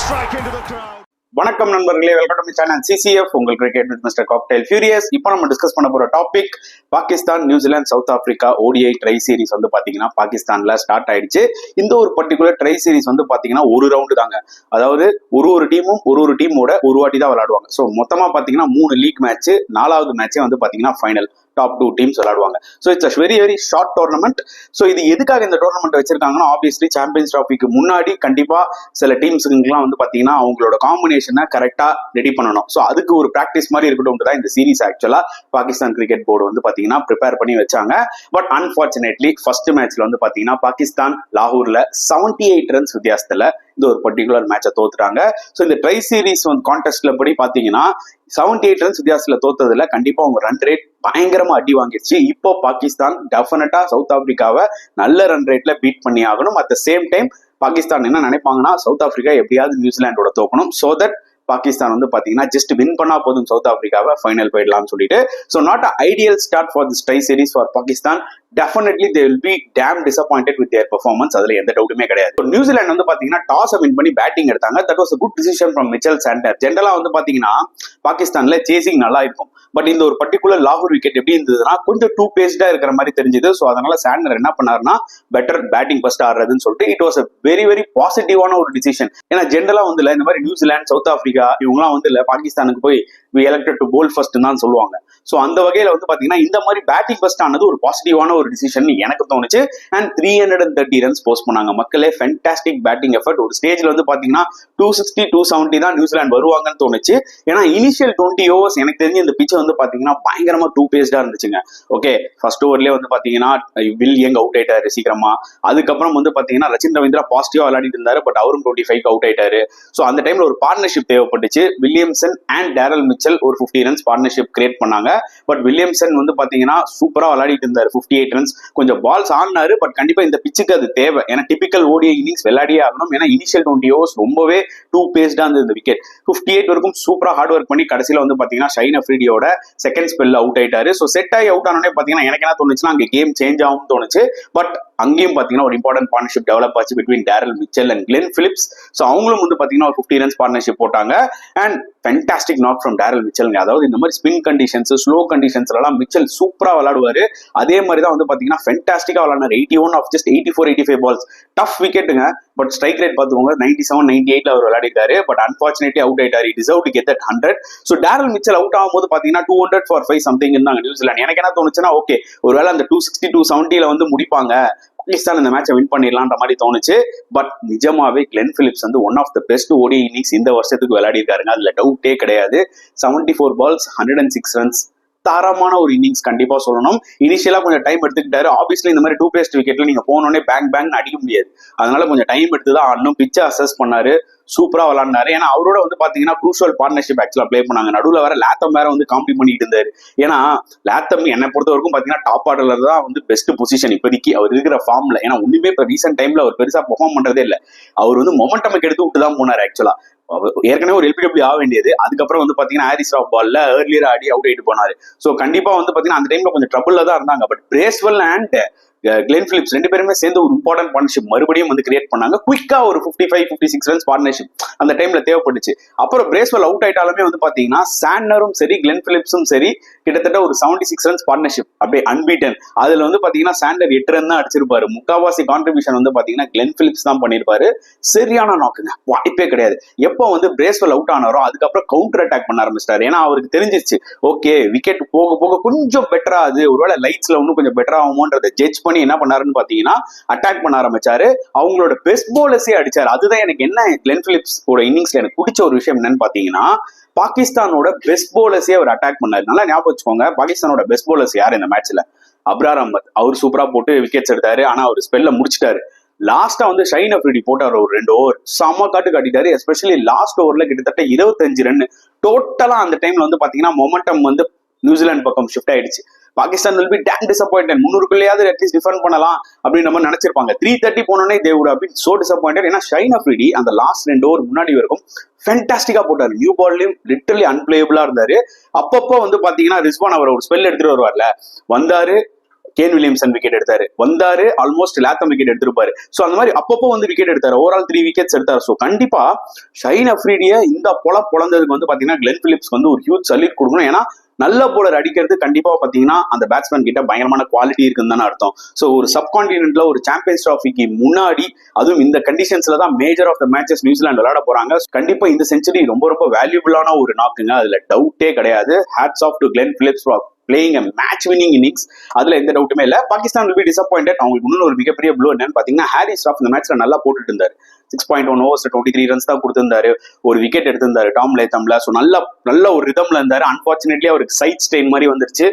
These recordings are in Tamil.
strike into the crowd. வணக்கம் நண்பர்களே, வெல்கம் டு சேனல் சிசிஎஃப் உங்கள் cricket with mister cocktail furious. இப்போ நம்ம டிஸ்கஸ் பண்ண போற topic Pakistan, New Zealand, south Africa ODI try series வந்து பாத்தீங்கன்னா பாகிஸ்தான்ல ஸ்டார்ட் ஆயிடுச்சு. இந்த ஒரு பர்டிகுலர் ட்ரை சீரிஸ் வந்து பாத்தீங்கன்னா ஒரு ரவுண்டு தாங்க. அதாவது ஒரு டீமும் ஒரு டீமோட ஒரு வாட்டி தான் விளையாடுவாங்க. ஸோ மொத்தமா பாத்தீங்கன்னா 3 லீக் மேட்ச், 4வது மேட்சே வந்து பாத்தீங்கன்னா ஃபைனல் டாப் 2 டீம்ஸ் விளையாடுவாங்க. So it's very very short tournament. So இது எதுக்காக இந்த டோர்னமெண்ட் வச்சிருக்காங்கன்னா, ஆப்வியஸ்லி சாம்பியன்ஸ் டிராஃபிக்கு முன்னாடி கண்டிப்பா சில டீம்ஸுக்குலாம் வந்து பாத்தீங்கன்னா அவங்களோட காம்பினேஷனை கரெக்டா ரெடி பண்ணணும். ஸோ அதுக்கு ஒரு பிராக்டிஸ் மாதிரி இருக்கட்டும் தான் இந்த சீரிஸ் ஆக்சுவலா பாகிஸ்தான் கிரிக்கெட் போர்டு வந்து பாத்தீங்கன்னா ப்ரிப்பேர் பண்ணி வச்சாங்க. பட் அன்பார்ச்சுனேட்லி ஃபர்ஸ்ட் மேட்ச்ல வந்து பாத்தீங்கன்னா பாகிஸ்தான் லாகூர்ல 78 ரன்ஸ் வித்தியாசத்துல இந்த ஒரு பர்டிகுலர் மேட்சை தோத்துட்டாங்க. ஸோ இந்த ட்ரை சீரிஸ் வந்து கான்டெஸ்ட்ல படி பாத்தீங்கன்னா 78 ரன்ஸ் வித்தியாசத்துல தோத்ததுல கண்டிப்பா அவங்க ரன் ரேட் பயங்கரமா அடி வாங்கிடுச்சு. இப்போ பாகிஸ்தான் டெஃபினட்டா சவுத் ஆப்பிரிக்காவை நல்ல ரன் ரேட்ல பீட் பண்ணி ஆகணும். At the same time Pakistan என்ன நினைப்பாங்கன்னா, சவுத் ஆப்பிரிக்கா எப்படியாவது நியூசிலாண்டோட தோக்கணும். சோ தட் பாகிஸ்தான் வந்து பாத்தீங்கன்னா ஜஸ்ட் வின் பண்ணா போதும் சவுத் ஆப்பிரிக்காவை ஃபைனல் போயிடலாம்னு சொல்லிட்டு. So not a ideal start for this tri series for Pakistan. Definitely they will be damn disappointed with their performance. அதுல எந்த டவுட்டுமே கிடையாது. நியூசிலாந்து வந்து பாத்தீங்கன்னா டாஸ் வின் பண்ணி பேட்டிங் எடுத்தாங்க. That was a good decision from Mitchell Santner. ஜென்ரலா வந்து பாத்தீங்கன்னா பாகிஸ்தான்ல சேசிங் நல்லா இருக்கும். பட் இந்த ஒரு பர்டிகுலர் லாகூர் விக்கெட் எப்படி இருந்ததுன்னா கொஞ்சம் டூ பேஸ்டா இருக்கிற மாதிரி தெரிஞ்சது. ஸோ அதனால சாண்டர் என்ன பண்ணாருன்னா பெட்டர் பேட்டிங் ஃபர்ஸ்ட் ஆடுறதுன்னு சொல்லிட்டு it was a very very பாசிட்டிவான ஒரு டிசிஷன். ஏன்னா ஜென்ரலா வந்து இந்த மாதிரி நியூசிலாந்து, சவுத் ஆப்பிரிக்கா இவங்கலாம் வந்து பாகிஸ்தானுக்கு போய் we elected to bowl first தான் சொல்லுவாங்க. சோ அந்த வகையில வந்து பாத்தீங்கன்னா இந்த மாதிரி பேட்டிங் ஃபர்ஸ்ட் ஆனது ஒரு பாசிட்டிவான ஒரு டிசிஷன் எனக்கு தோணுச்சு. அண்ட் 330 ரன்ஸ் போஸ்ட் பண்ணாங்க. மக்களே ஃபென்டாஸ்டிக் பேட்டிங் எஃபர்ட். ஒரு ஸ்டேஜ்ல வந்து பாத்தீங்கன்னா 260 270 தான் நியூசிலாந்து வருவாங்கன்னு தோணுச்சு. ஏன்னா இனிஷியல் 20 ஓவர்ஸ் எனக்கு தெரிஞ்சு இந்த பிச்சை வந்து பாத்தீங்கன்னா பயங்கரமா டூ பேஸ்டா இருந்துச்சுங்க. ஓகே, ஃபர்ஸ்ட் ஓவர்லயே வந்து பாத்தீங்கன்னா வில் யங் அவுட் ஆயிட்டாரு சீக்கிரமா. அதுக்கப்புறம் வந்து பாத்தீங்கன்னா ரச்சின் ரவீந்திரா பாசிட்டிவா விளையாடிட்டு இருந்தாரு. பட் அவரும் 25 அவுட் ஆயிட்டாரு. சோ அந்த டைம்ல ஒரு பார்ட்னர்ஷிப் தேவைப்பட்டுச்சு. வில்லியம்சன் அண்ட் டேரல் மிச்சல் ஒரு 50 ரன்ஸ் பார்ட்னர்ஷிப் கிரியேட் பண்ணாங்க. பட் வில்லியம்சன் வந்து பாத்தீங்கன்னா சூப்பரா விளையாடிட்டு இருந்தாரு, 58 ரன்ஸ். கொஞ்சம் பால்ஸ் ஆடினாரு. பட் கண்டிப்பா இந்த பிச்சுக்கு அது தேவை. ஏன்னா டிபிக்கல் ஓடிஐ இன்னிங்ஸ் விளையாடியே ஆகணும். ஏன்னா இனிஷியல் 20 ஓவர்ஸ் ரொம்பவே டூ பேஸ்டா இருந்தது இந்த விக்கெட். 58 வரைக்கும் சூப்பரா ஹார்ட் ஒர்க் பண்ணி கடைசியில வந்து பாத்தீங்கன்னா ஷைன் அஃப்ரிடியோட செகண்ட் ஸ்பெல்ல அவுட் ஆயிட்டாரு. சோ செட் ஆகி அவுட் ஆனோடனே பாத்தீங்கன்னா எனக்கு என்ன தோணுச்சுன்னா அங்க கேம் சேஞ்ச் ஆகும்னு தோணுச்சு. பட் அங்கேயும் பாத்தீங்கன்னா ஒரு இம்பார்ட்டன்ட் பார்ட்னர்ஷிப் டெவலப் ஆச்சு between Daryl Mitchell and Glenn Phillips. So அவங்களும் வந்து பாத்தீங்கன்னா ஒரு 50 ரன்ஸ் பார்ட்னர்ஷிப் போட்டாங்க. And fantastic knock from Daryl மிச்சல்ங்க. அதாவது இந்த மாதிரி ஸ்பின் கண்டிஷன்ஸ், ஸ்லோ கண்டிஷன்ஸ்ல எல்லாம் மிச்சல் சூப்பரா விளையாடுவாரு. அதே மாதிரி தான் வந்து பாத்தீங்கன்னா ஃபென்டாஸ்டிக்கா விளையாடுறாரு. 81 ஆஃப் ஜஸ்ட் 84-85 பால்ஸ். டஃப் விக்கெட்டுங்க. பட் ஸ்ட்ரைக் ரேட் பாத்துக்கோங்க 97-98 அவர் விளையாடிட்டாரு. பட் அன்பார்ச்சுனேட்லி அவுட் ஆயிட்டாரு. Deserve to get that 100. So Daryl Mitchell out ஆகும்போது பாத்தீங்கன்னா 200 for 5 சம்திங் இருந்தாங்க நியூசிலாந்து. எனக்கு என்ன தோணுச்சுன்னா, ஓகே ஒருவேளை அந்த 260 270 வந்து முடிப்பாங்க, பாகிஸ்தான் இந்த மேட்சை வின் பண்ணிடலான்ற மாதிரி தோணுச்சு. பட் நிஜமாவே கிளென் பிலிப்ஸ் வந்து one of the best ODI innings இந்த வருஷத்துக்கு விளையாடி இருக்காருங்க. அதுல டவுட்டே கிடையாது. 74 பால்ஸ் 106 ரன்ஸ் தாரமான ஒரு இன்னிங்ஸ் கண்டிப்பா சொல்லணும். இனிஷியலா கொஞ்சம் டைம் எடுத்துக்கிட்டாரு. ஆப்வியஸ்லி இந்த மாதிரி டூ பேஸ்ட் விக்கெட்ல நீங்க போனோடனே பேங் அடிக்க முடியாது. அதனால கொஞ்சம் டைம் எடுத்துதான் ஆடணும். பிச்சை அசஸ் பண்ணாரு, சூப்பரா விளையாடினாரு. ஏன்னா அவரோட வந்து பாத்தீங்கன்னா குரூஷியல் பார்ட்னர்ஷிப் ஆக்சுவலா பிளே பண்ணாங்க. நடுவில் வேற லாத்தம் வேற வந்து காம்பி பண்ணிட்டு இருந்தாரு. ஏன்னா லாத்தம் என்னை பொறுத்த வரைக்கும் பாத்தீங்கன்னா டாப் ஆர்டர்ல தான் வந்து பெஸ்ட் பொசிஷன் இப்போதைக்கு அவர் இருக்கிற ஃபார்ம்ல. ஏன்னா ஒண்ணுமே இப்ப ரீசென்ட் டைம்ல அவர் பெருசா பெர்ஃபார்ம் பண்றதே இல்லை. அவர் வந்து மொமெண்டமுக்கு எடுத்து விட்டு தான் போனார் ஆக்சுவலா. ஏற்கனவே ஒரு எல்பிடபிள்யூ ஆக வேண்டியது. அதுக்கப்புறம் வந்து பாத்தீங்கன்னா ஹாரிஸ் ராவ் பால்ல ஏர்லியரா ஆடி அவுட் ஆயிட்டு போனாரு. சோ கண்டிப்பா வந்து பாத்தீங்கன்னா அந்த டைம்ல கொஞ்சம் ட்ரபிள்ல தான் இருந்தாங்க. But Bracewell and Glenn Phillips ரெண்டு பேருமே சேர்ந்து ஒரு இம்பார்ட்டன்ட் பார்ட்னர்ஷிப் மறுபடியும் வந்து கிரியேட் பண்ணாங்க. குயிக்கா ஒரு 55-56 ரன்ஸ் பார்ட்னர்ஷிப் அந்த டைம்ல தேவைப்பட்டுச்சு. அப்புறம் பிரேஸ்வெல் அவுட் ஆயிட்டாலுமே வந்து பாத்தீங்கன்னா சாண்டரும் சரி கிளென் பிலிப்ஸும் சரி கிட்டத்தட்ட ஒரு 76 ரன்ஸ் பார்ட்னர்ஷிப் அப்படியே அன்பீட்டன். அதுல வந்து பாத்தீங்கன்னா சாண்டர் 8 ரன் தான் அடிச்சிருப்பாரு. முக்காவாசி கான்ட்ரிபியூஷன் வந்து பாத்தீங்கன்னா கிளென் பிலிப்ஸ் தான் பண்ணிருப்பாரு. சரியான நாக்குங்க, வாய்ப்பே கிடையாது. எப்போ வந்து பிரேஸ்வெல் அவுட் ஆனாரோ அதுக்கப்புறம் கவுண்டர் அட்டாக் பண்ண ஆரம்பிச்சிட்டாரு. ஏன்னா அவருக்கு தெரிஞ்சிருச்சு, ஓகே விக்கெட் போக போக கொஞ்சம் பெட்டரா ஆகுது, ஒருவேளை லைட்ஸ்ல இன்னும் கொஞ்சம் பெட்டர் ஆகுமோன்றதை ஜட்ஜ் பண்ணி என்ன பண்ணாருன்னு பாத்தீங்கன்னா அட்டாக் பண்ண ஆரம்பிச்சாரு. அவங்களோட பெஸ்ட் பவுலர்ஸே அடிச்சாரு. அதுதான் எனக்கு என்ன கிளென் பிலிப்ஸ் ஓட இன்னிங்ஸ்ல எனக்கு பிடிச்ச ஒரு விஷயம் என்னன்னு பாத்தீங்கன்னா, பாகிஸ்தானோட பெஸ்ட் பவுலர்ஸே அவர் அட்டாக் பண்ணாரு. நல்லா ஞாபகம் வச்சுக்கோங்க, பாகிஸ்தானோட பெஸ்ட் பவுலர்ஸ் யார் இந்த மேட்ச்ல? அப்ரார் அஹ்மத். அவர் சூப்பரா போட்டு விக்கெட்ஸ் எடுத்தாரு. ஆனா அவர் ஸ்பெல்ல முடிச்சிட்டாரு. லாஸ்டா வந்து ஷைன் அஃப்ரிடி போட்டார் ஒரு 2 ஓவர். செம்ம காட்டிட்டாரு. எஸ்பெஷலி லாஸ்ட் ஓவர்ல கிட்டத்தட்ட 25 ரன் டோட்டலா. அந்த டைம்ல வந்து பாத்தீங்கன்னா மொமெண்டம் வந்து நியூசிலாந்து பக்கம் ஷிஃப்ட் ஆயிடுச்சு. Pakistan will be damn disappointed. 300க்குள்ளேயாவது அட்லீஸ்ட் டிஃபெண்ட் பண்ணலாம் அப்படின்னு நம்ம நினைச்சிருப்பாங்க. 330 போனோடனே they would have been so disappointed. ஏன்னா ஷைன் அஃப்ரிடி அந்த லாஸ்ட் 2 ஓவர் முன்னாடி வரைக்கும் ஃபென்டாஸ்டிக்கா போட்டாரு. நியூ பால்லையும் லிட்டரலி அன்பிளேபிளா இருந்தாரு. அப்பப்போ வந்து பாத்தீங்கன்னா ரிஸ்வான் அவர் ஒரு ஸ்பெல் எடுத்துட்டு வருவார்ல, வந்தாரு கேன் வில்லியம்சன் விக்கெட் எடுத்தாரு, வந்தாரு ஆல்மோஸ்ட் லாத்தம் விக்கெட் எடுத்திருப்பாரு. சோ அந்த மாதிரி அப்பப்போ வந்து விக்கெட் எடுத்தாரு, ஓவரால் 3 விக்கெட்ஸ் எடுத்தாரு. சோ கண்டிப்பா ஷைன் அஃப்ரிடிய இந்த பொழந்ததுக்கு வந்து பாத்தீங்கன்னா கிளென் பிலிப்ஸ் வந்து ஒரு ஹியூஜ் சல்யூட் கொடுக்கணும். ஏன்னா நல்ல போலர் அடிக்கிறது கண்டிப்பா பாத்தீங்கன்னா அந்த பேட்ஸ்மேன் கிட்ட பயங்கரமான குவாலிட்டி இருக்குன்னு தானே அர்த்தம். சோ ஒரு சப்கான்டினென்ட்ல ஒரு சாம்பியன்ஸ் டிராஃபிக்கு முன்னாடி, அதுவும் இந்த கண்டிஷன்ஸ்ல தான் major of the matches New Zealand விளையாட போறாங்க. கண்டிப்பா இந்த செஞ்சுரி ரொம்ப ரொம்ப வேல்யூபிளான ஒரு நாக்குங்க, அதுல டவுட்டே கிடையாது. Hats off to Glenn Phillips playing a match winning innings. அதுல எந்த டவுட்டுமே இல்ல. Pakistan will be disappointed. அவங்களுக்கு இன்னும் ஒரு மிகப்பெரிய ப்ளோ என்னன்னு பாத்தீங்கன்னா ஹாரிஸ் ராஃப் இந்த மேட்ச்ல நல்லா போட்டுட்டு இருந்தாரு. 6.1 overs 23 ரன்ஸ் தான் கொடுத்திருந்தாரு, ஒரு விக்கெட் எடுத்திருந்தாரு டாம் லேத்தம்ல. ஸோ நல்ல ஒரு ரிதம்ல இருந்தாரு. அன்பார்ச்சுனேட்லி அவருக்கு சைட் ஸ்டெயின் மாதிரி வந்துருச்சு,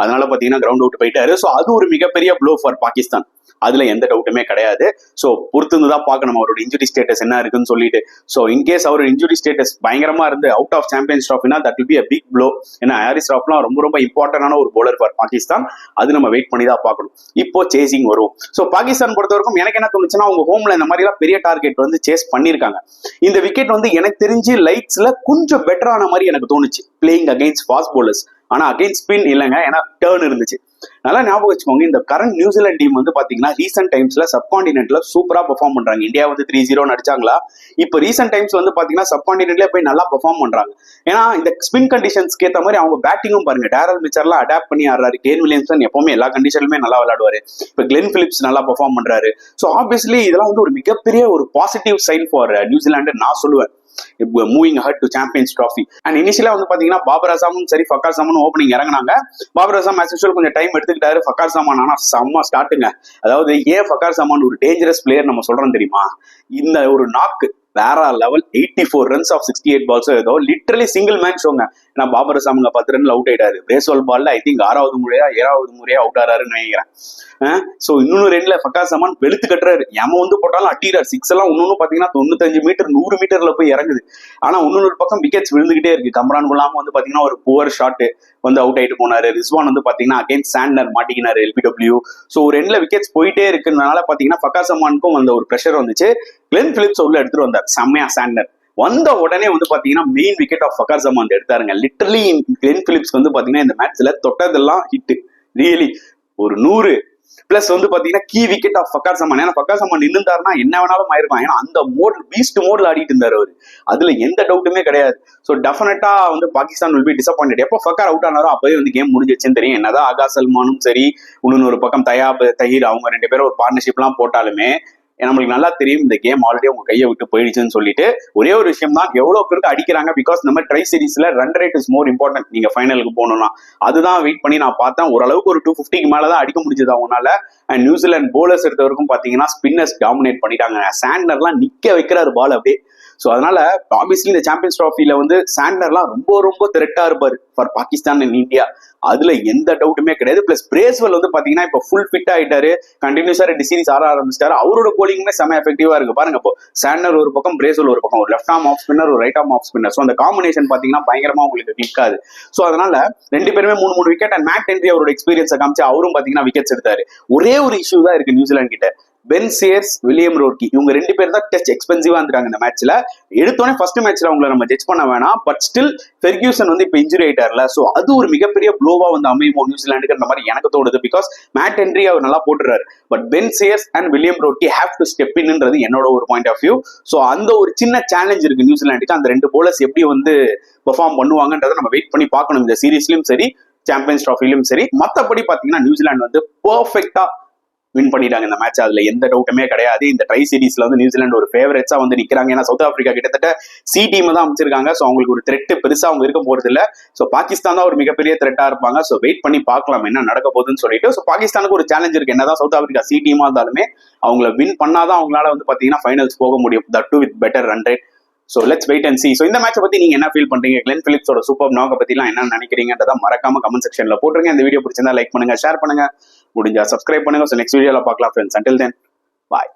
அதனால பாத்தீங்கன்னா கிரவுண்ட் அவுட் போயிட்டாரு. ஸோ அது ஒரு மிகப்பெரிய ப்ளோ ஃபார் பாகிஸ்தான், அதுல எந்த டவுட்டுமே கிடையாது. ஸோ பொறுத்துதான் பார்க்கணும் அவரோட இன்ஜுரி ஸ்டேட்டஸ் என்ன இருக்குன்னு சொல்லிட்டு. ஸோ இன்கேஸ் அவரோட இன்ஜுரி ஸ்டேட்டஸ் பயங்கரமா இருந்து அவுட் ஆஃப் சாம்பியன்ஸ் ட்ராஃபினா that will be a big blow. ஏன்னா ஹாரிஸ் ராஃப்லாம் ரொம்ப ரொம்ப இம்பார்ட்டன்டான ஒரு bowler ஃபார் பாகிஸ்தான், அது நம்ம வெயிட் பண்ணி தான் பார்க்கணும். இப்போ சேசிங் வரும். ஸோ பாகிஸ்தான் பொறுத்த வரைக்கும் எனக்கு என்ன தோணுச்சுன்னா, அவங்க ஹோம்ல இந்த மாதிரி எல்லாம் பெரிய டார்கெட் வந்து சேஸ் பண்ணிருக்காங்க. இந்த விக்கெட் வந்து எனக்கு தெரிஞ்சு லைட்ஸ்ல கொஞ்சம் பெட்டரான மாதிரி எனக்கு தோணுச்சு, பிளேயிங் அகைன்ஸ்ட் ஃபாஸ்ட் bowlers. ஆனா அகைன்ஸ்ட் ஸ்பின் இல்லைங்க, ஏன்னா டர்ன் இருந்துச்சு. நல்லா ஞாபகம் வச்சுக்கோங்க, இந்த கரண்ட் நியூசிலாந்து டீம் வந்து பாத்தீங்கன்னா ரீசென்ட் டைம்ஸ்ல சப்கான்டினென்ட்ல சூப்பரா பெர்ஃபார்ம் பண்றாங்க. இந்தியா வந்து 3-0 அடிச்சாங்களா, இப்ப ரீசென்ட் டைம்ஸ் வந்து பாத்தீங்கன்னா சப்கான்டினென்ட்ல போய் நல்லா பெர்ஃபார்ம் பண்றாங்க. ஏன்னா இந்த ஸ்பின் கண்டிஷன்ஸ்க்கு ஏற்ற மாதிரி அவங்க பேட்டிங்கும் பாருங்க, டேரல் மிச்சர்லாம் அடாப்ட் பண்ணி ஆடுறாரு. கேன் வில்லியம்சன் எப்பவுமே எல்லா கண்டிஷன்லுமே நல்லா விளையாடுவாரு. இப்ப கிளென் பிலிப்ஸ் நல்லா பெர்ஃபார்ம் பண்றாரு. ஸோ ஆப்வியஸ்லி இதெல்லாம் வந்து ஒரு மிகப்பெரிய ஒரு பாசிட்டிவ் சைன் ஃபார் நியூசிலாந்து நான் சொல்லுவேன், moving ahead to champions trophy. And இனிஷியலா வந்து பாத்தீங்கன்னா பாபர் அசாமும் சரி ஃபக்கார் ஜமானும் ஓப்பனிங் இறங்கினாங்க. பாபர் அசாம் as usual கொஞ்சம் டைம் எடுத்துக்கிட்டாரு. ஃபக்கார் ஜமான் ஆனா செம்ம ஸ்டார்ட்டுங்க. அதாவது ஏன் ஃபக்கார் ஜமான் ஒரு டேஞ்சரஸ் பிளேயர் நம்ம சொல்றோம் தெரியுமா, இந்த ஒரு நாக்கு வேற லெவல். 84 ரன்ஸ் ஆஃப் 68 பால்ஸ், ஏதோ லிட்டரலி சிங்கிள் மேன் ஷோங்க. ஏன்னா பாபர் அசாமுங்க 10 ரன்ல அவுட் ஆயிட்டாரு. பேஸ்பால் பால்ல ஐ திங்க் 6வது முறையா அவுட் ஆறாருன்னு நினைக்கிறேன். சோ இன்னொன்னு ரெண்டுல ஃபக்கார் ஜமான் வெளுத்து கட்டுறாரு. எம வந்து போட்டாலும் அட்டிறாரு. 6 எல்லாம் இன்னொன்னு பாத்தீங்கன்னா 95 மீட்டர் 100 மீட்டர்ல போய் இறங்குது. ஆனா இன்னொரு பக்கம் விக்கெட்ஸ் விழுந்துகிட்டே இருக்கு. கம்ரான் குலாம் வந்து பாத்தீங்கன்னா ஒரு புவர் ஷாட் வந்து அவுட் ஆயிட்டு போனாரு. ரிஸ்வான் வந்து பாத்தீங்கன்னா அகைன்ஸ்ட் சாண்டர் மாட்டிக்கினாரு LBW. சோ ஒரு ரெண்டுல விக்கெட்ஸ் போயிட்டே இருக்குனால பாத்தீங்கன்னா ஃபக்கார் ஜமானுக்கும் அந்த ஒரு பிரஷர் வந்துச்சு. கிளென் பிலிப்ஸ் உள்ள எடுத்துட்டு வந்தார் செம்மையா. சாண்டர் வந்த உடனே வந்து பாத்தீங்கன்னா main wicket of Fakhar Zaman எடுத்தாருங்க. லிட்டரலி கிளென் பிலிப்ஸ் வந்து பாத்தீங்கன்னா இந்த மேட்ச்ல தொட்டதெல்லாம் ஹிட், ரியலி ஒரு 100 பிளஸ் வந்து பாத்தீங்கன்னா கீ விக்கெட் ஆஃப் ஃபக்கார் ஜமான். ஏன்னா ஃபக்கார் ஜமான் நின்றுந்தாருன்னா என்ன வேணாலும் ஆயிருக்கும். ஏன்னா அந்த பீஸ்ட் மோட்ல ஆடிட்டு இருந்தாரு அவரு, அதுல எந்த டவுட்டுமே கிடையாது. ஸோ டெஃபினட்டா வந்து பாகிஸ்தான் will be disappointed. எப்போ ஃபக்கார் அவுட் ஆனாரோ அப்பவே வந்து கேம் முடிஞ்சிச்சுன்னு தெரியும். என்னதான் ஆகா சல்மானும் சரி, இன்னொரு பக்கம் தஹீர் அவங்க 2 பேரும் ஒரு பார்ட்னர்ஷிப் எல்லாம் போட்டாலுமே நம்மளுக்கு நல்லா தெரியும் இந்த கேம் ஆல்ரெடி உங்க கையை விட்டு போயிடுச்சுன்னு சொல்லிட்டு. ஒரே ஒரு விஷயம் தான், எவ்வளவு பேருக்கு அடிக்கிறாங்க. பிகாஸ் இந்த மாதிரி ட்ரை சீரீஸ்ல run rate is more important. நீங்க ஃபைனலுக்கு போகணும்னா அதுதான் வெயிட் பண்ணி நான் பார்த்தேன். ஓரளவுக்கு ஒரு 250க்கு மேலதான் அடிக்க முடிஞ்சது அவங்களால. அண்ட் நியூசிலாந்து போலர்ஸ் எடுத்த வரைக்கும் பாத்தீங்கன்னா ஸ்பின்னர்ஸ் டாமினேட் பண்ணிட்டாங்க. சாண்டர்லாம் நிக்க வைக்கிறாரு பால் அப்படியே. ஸோ அதனால ஆப்வியஸ்லி இந்த சாம்பியன்ஸ் டிராஃபில வந்து சாண்டர்லாம் ரொம்ப ரொம்ப த்ரெட்டா இருப்பாரு ஃபார் பாகிஸ்தான் அண்ட் இந்தியா, அதுல எந்த டவுட்டுமே கிடையாது. பிளஸ் பிரேஸ்வெல் வந்து பாத்தீங்கன்னா இப்போ ஃபுல் ஃபிட் ஆயிட்டாரு, கண்டினியூஸா 2 சீரிஸ் ஆட ஆரம்பிச்சிட்டாரு. அவரோட போலிங்குமே செம எஃபெக்டிவா இருக்கு பாருங்க. இப்போ சாண்டர் ஒரு பக்கம், பிரேஸ்வெல் ஒரு பக்கம், ஒரு லெஃப்ட் ஆர்ம் ஆஃப் ஸ்பின்னர், ஒரு right arm off spinner. So அந்த காம்பினேஷன் பாத்தீங்கன்னா பயங்கரமா உங்களுக்கு கிளிக் ஆகுது. ஸோ அதனால 2 பேருமே 3 விக்கெட். அண்ட் மேட் ஹென்ரி அவரோட எக்ஸ்பீரியன்ஸை காமிச்சு அவரும் பாத்தீங்கன்னா விக்கெட்ஸ் எடுத்தாரு. ஒரே ஒரு இஷ்யூ தான் இருக்கு நியூசிலாந்து கிட்ட, பென் சியர்ஸ், வில்லியம் ரோட்கி, இவங்க 2 பேர் தான் டெஸ்ட் எக்ஸ்பென்சிவா இருக்காங்க இந்த மேட்ச்ல. எடுத்தோடனே ஃபர்ஸ்ட் மேட்ச்ல அவங்களை நம்ம ஜட்ஜ் பண்ண வேணாம். பட் ஸ்டில் ஃபெர்கியூசன் வந்து இப்ப இன்ஜுரி ஆயிட்டார்ல, சோ அது ஒரு மிகப்பெரிய ப்ளோவா வந்து அமையுமோ நியூசிலாந்துக்கு அந்த மாதிரி எனக்கு தோணுது. பிகாஸ் மேட் ஹென்ரி அவர் நல்லா போட்டுறாரு, but Ben Sears and William O'Rourke have to step இன்ன்றது என்னோட ஒரு பாயிண்ட் ஆஃப் வியூ. சோ அந்த ஒரு சின்ன சேலஞ்ச் இருக்கு நியூசிலாந்துக்கு. அந்த 2 போலர்ஸ் எப்படி வந்து பெர்ஃபார்ம் பண்ணுவாங்கன்றதை நம்ம வெயிட் பண்ணி பார்க்கணும். இந்த சீரீஸ்லயும் சரி, சாம்பியன்ஸ் டிராஃபிலும் சரி. மத்தபடி பாத்தீங்கன்னா நியூசிலாந்து வந்து பெர்ஃபெக்ட்டா வின் பண்ணிட்டாங்க இந்த மேட்ச், அதுல எந்த டவுட்டுமே கிடையாது. இந்த ட்ரை சீரீஸ்ல வந்து நியூசிலாந்து ஒரு ஃபேவரட்ஸா வந்து நிக்கிறாங்க. ஏன்னா சவுத் ஆப்பிரிக்கா கிட்டத்தட்ட சி டீம் தான் அமைச்சிருக்காங்க. சோ அவங்களுக்கு ஒரு த்ரெட் பெருசா அவங்க இருக்க போறது இல்ல. சோ பாகிஸ்தான் தான் ஒரு மிகப்பெரிய த்ரெட்டா இருப்பாங்க. சோ வெயிட் பண்ணி பார்க்கலாம் என்ன நடக்க போகுதுன்னு சொல்லிட்டு. சோ பாகிஸ்தானுக்கு ஒரு சேலஞ்ச் இருக்கு. என்னதான் சவுத் ஆப்பிரிக்கா சி டீமா இருந்தாலுமே அவங்களை வின் பண்ணாதான் அவங்களால வந்து பாத்தீங்கன்னா ஃபைனல்ஸ் போக முடியும், that to with better run rate. So let's wait and see. So இந்த மேட்சை பத்தி நீங்க என்ன ஃபீல் பண்றீங்க, கிளென் பிலிப்ஸோட சூப்பர் நாக்க பத்தி எல்லாம் என்ன நினைக்கிறீங்கன்றத மறக்காம கமெண்ட் செக்ஷன்ல போட்டுருங்க. இந்த வீடியோ பிடிச்சிருந்தா லைக் பண்ணுங்க, ஷேர் பண்ணுங்க, முடிஞ்சா சப்ஸ்கிரைப் பண்ணுங்க. So next வீடியோல பார்க்கலாம் friends. Until then, bye.